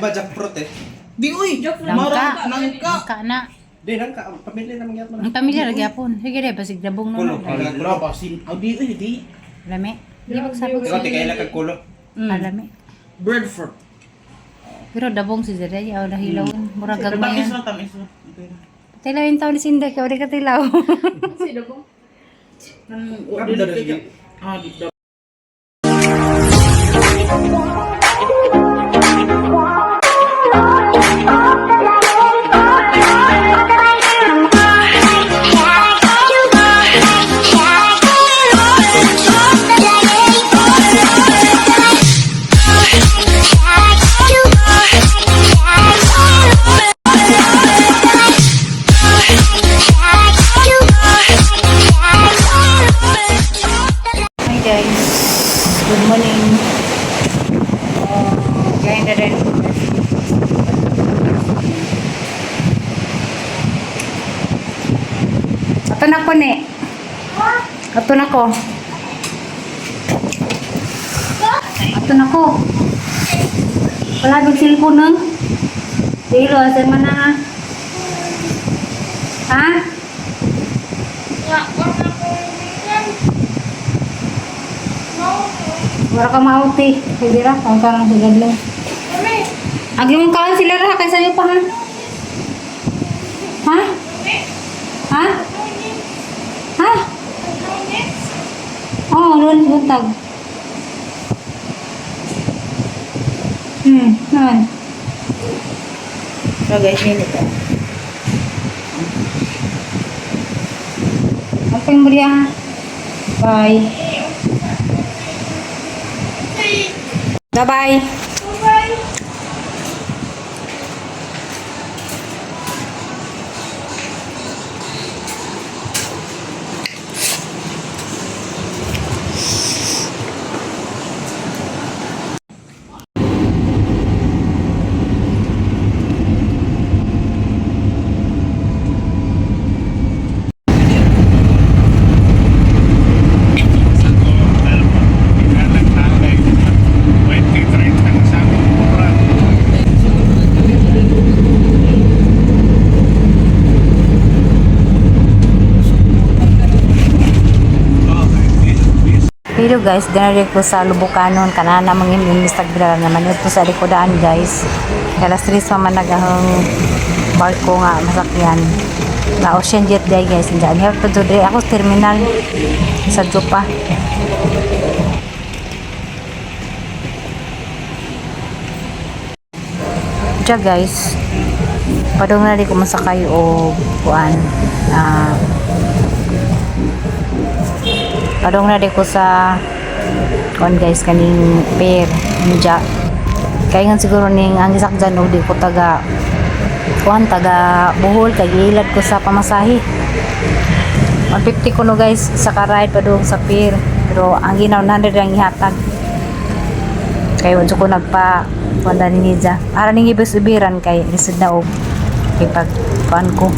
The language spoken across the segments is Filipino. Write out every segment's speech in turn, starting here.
ba jackfruit eh? Di uy, Nangka. nangka. Na. Di nang ka pamilya naman gyapon. Ang pamilya lagi apon. Sige dai basig dabong Kulo. no. Wala pa sin. Di uy, di. Lami. Di magsabog Ikaw ti kay kag kulo. Alami. Breadfruit. Pero dabong si Zedaya aw nahilawon. Murag gagmay. Tamis lang, tamis lang. Tilaw yung tao ni Sinda kaya wala ka tilaw. Si Dobong. Di. Hi guys. Good morning. Kain na rin. Ato na ko ni. Ato na ko. Ato na ko. Wala bang cellphone nung? Dilo, asan man na ha? Ha? Wala ka mauti. Pwede ra, kung karang sigad lang. Aglimang kalan sila ra, kaysa iyo pa ha? Ha? Ha? Ha? Oo, lunes buntag. Naman. So guys, yun ito. Apeng meriah ha? Bye. Bye-bye. Pero guys, dinari ko sa Lubukanon, kanana mga instagram naman ito sa likodaan guys. Kaya stress naman nagahang barko nga masakyan. Na ocean jet day guys. Diyan here to today ako terminal sa Jupa. Diyan guys. Padong na di ko masakay o kuan. Padong na di ko sa kon guys kaning pair ninja kaya nga siguro ning ang isak dyan o di ko taga Bohol kaya ilad ko sa pamasahe 150 ko no guys sa karide padong sa pair pero ang ginaw 100 ang ihatag kaya wadyo ko nagpa wanda ni Niza ara ning ibis-ibiran kay lisod na og ipag kuan ko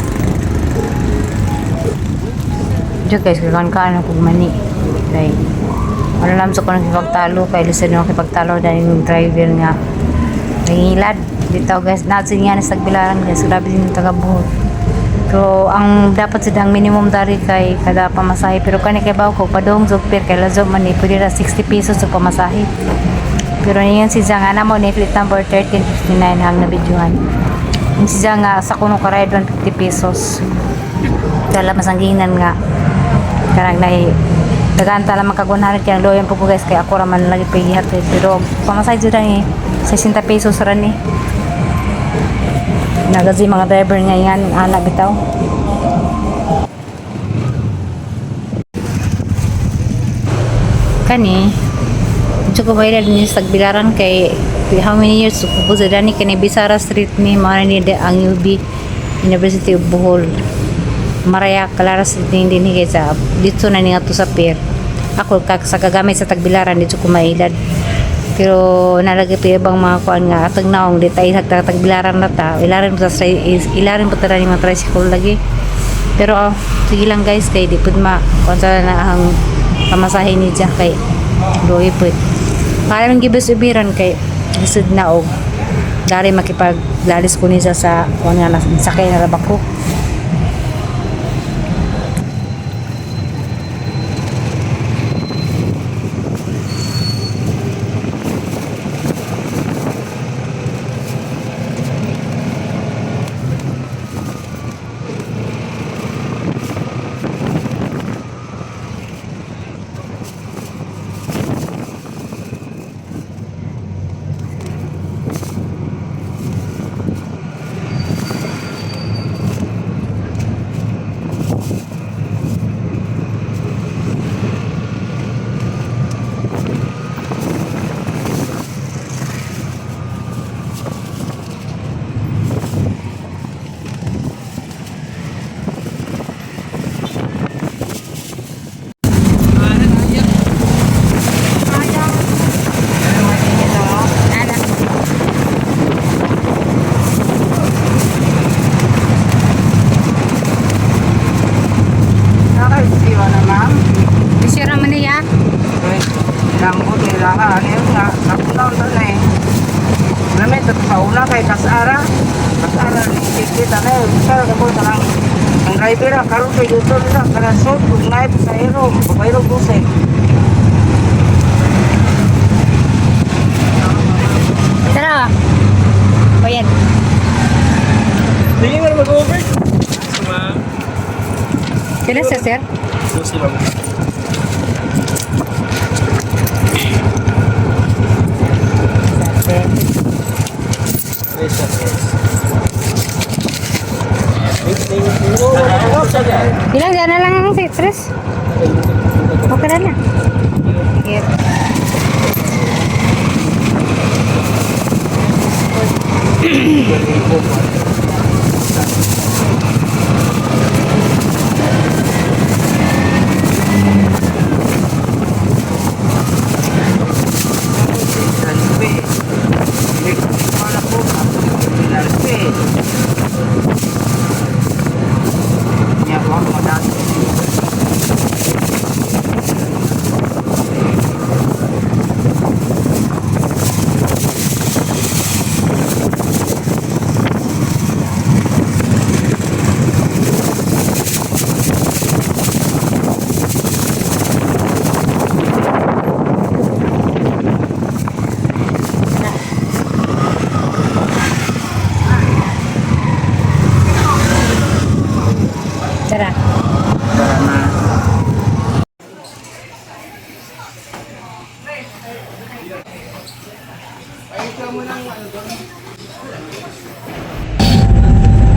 dyan guys kakan ako mani like wala lang sa ko nakipagtalo kay lisod na nakipagtalo dahil yung driver nga nangilad dito guys natin nga sa Tagbilaran guys grabe din yung taga-Bohol pero ang dapat sidang minimum dari kay kada pamasahe pero kani kay baw ko padong zugpir kay lazo man ni pwede na 60 pesos sa pamasahe pero niyan si Zang ana mo ni fleet number 1359 hang na videohan yung si Zang sa kuno ka ride 150 pesos kala masangginan nga karang na daganta lang makagunharit kaya loyan po guys kaya ako raman lagi pagihatid pero pamasahe dyan eh 60 pesos rin eh nagazi mga driver nga yan anak bitaw kani dito ko bayad din sa Tagbilaran kay how many years ko sa dani kani Bisara Street ni mga ni ang UB University of Bohol Maraya Clara Street din guys dito na niya to sa pier ako sa kagamit sa Tagbilaran dito ko mailad pero nalagay pa ibang mga kuan nga atong naong detay sa Tagbilaran na ta ilarin po tara ni mga tricycle lagi pero sige lang guys kay di pud ma kuan na ang pamasahe ni Jack kay doy pud para man gibes ubiran kay lisod na og Dari makipaglalis ko niya sa kung nga sakay na rabak ko. Ang driver na karon kay yuton na kada sod kung naip sa ero, pabayro busay. Tara. Bayad. Hindi nga mag-over. Kailan sa sir? Susi lang. Ilang dyan na lang ang citrus? Okay na na. Sige. Tara.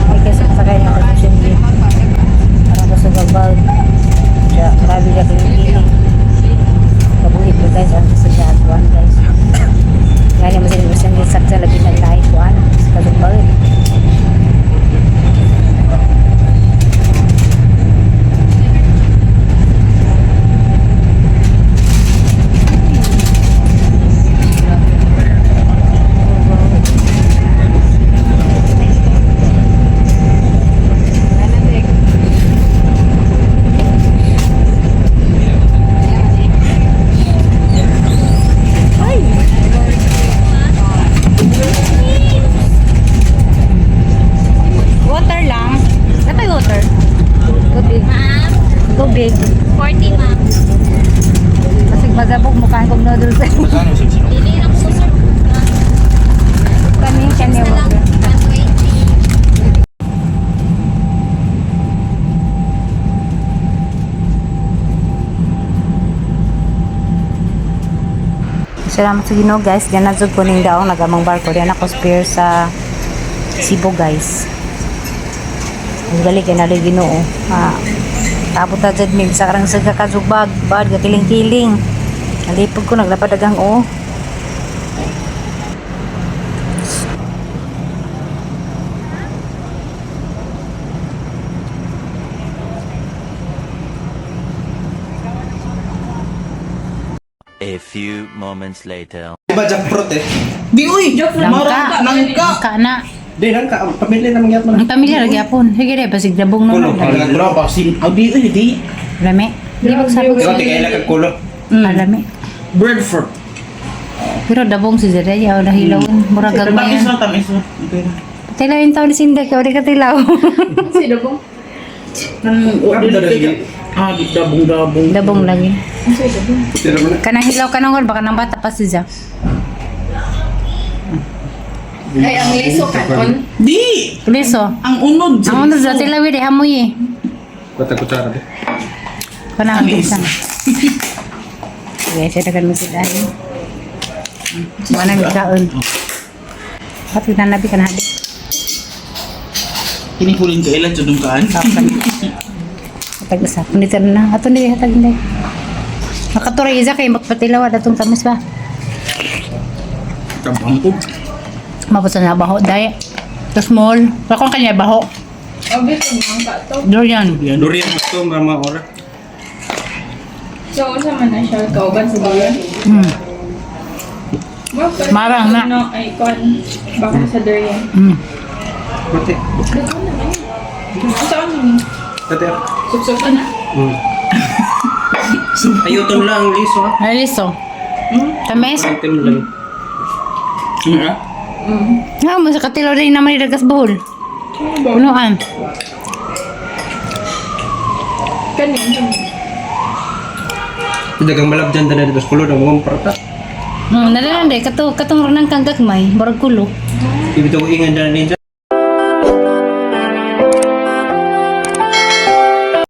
Ay, kasi sakay niya ako sa Emmy. Parang gusto gagbag. Kaya grabe ka kiling-kiling. Kabuhit ko guys, ang gusto niya atuan guys. Kaya niya masin gusto niya saksa lagi ng lahi ko ano. Kagugbag. Water lang. Ano yung water? Tubig. Tubig. 40 ma'am. Kasi mazabog mukhaan kong noodles. Magkano yung sipsip? Dili lang po sir. Kanin siya niya Isa lang. water. 120. Salamat sa Ginoo guys. Diyan na jud ko ning daong nagamang barko. Diyan ako spear sa Cebu guys. Ang gali kay nalay Ginoo. Tapos ta jud mig sa karang saga kazugbag, bad kiling-kiling. Nalipog ko naglapad dagang o. A few moments later. Diba jackfruit eh? Di uy! Nangka! Nangka na. Di, nangka. Pamilya naman gyat mo na. Ang pamilya lagi apon. Sige re basig dabong no. Kulo. Ay, bro, baksin. Di uy, di. Lami. Di ba sabog Ikaw, di kaila kag kulo. Lami. Breadfruit. Pero dabong si Zara, yaw na hilawin. Murag gagmay Tamis yan. na, tamis na. Okay na. Tilawin tao ni Sinda, kaya di ka tilaw. Dabong. Dabong lagi. Tira mo na. Kanang hilaw ka nang baka nang bata pa si Zara. Ay, ang liso kanon. Di! Liso. Ang unod. Ang ano Zara, tilawin eh, hamoy eh. Kutsara de. Kanang Tamis. bisan. Sige, siya na ganun si Dani. Mana ni kaon. Pati na nabi ka na hadi. Kinikuling ka ilan sa dungkaan. Hatag sa punita na. Ato ni hatag na. Makaturay isa kay magpatilaw datong tamis ba. Tabang ko. Mabot na baho dai. The small. Pakon kanya baho. Obviously, ang kato. Durian. Durian mo ito, mga ora. So, unsa man na siya kauban sa bayan? Marang na. No, ay kon. Baka sa durian. Mati. Dito naman. Saan ni? Dati. Suksok ka na. Ayuton lang, liso ha. Ay liso. Tamis. Item lang. Nga mo sa katilaw din naman idagas buhol. Punuan. Kanin. Dagang malabjan na dito sa kulo ng mga parata. Nalalan de katong ranang kang gagmay, murag kulo. Ibito ko ingan dyan ninja.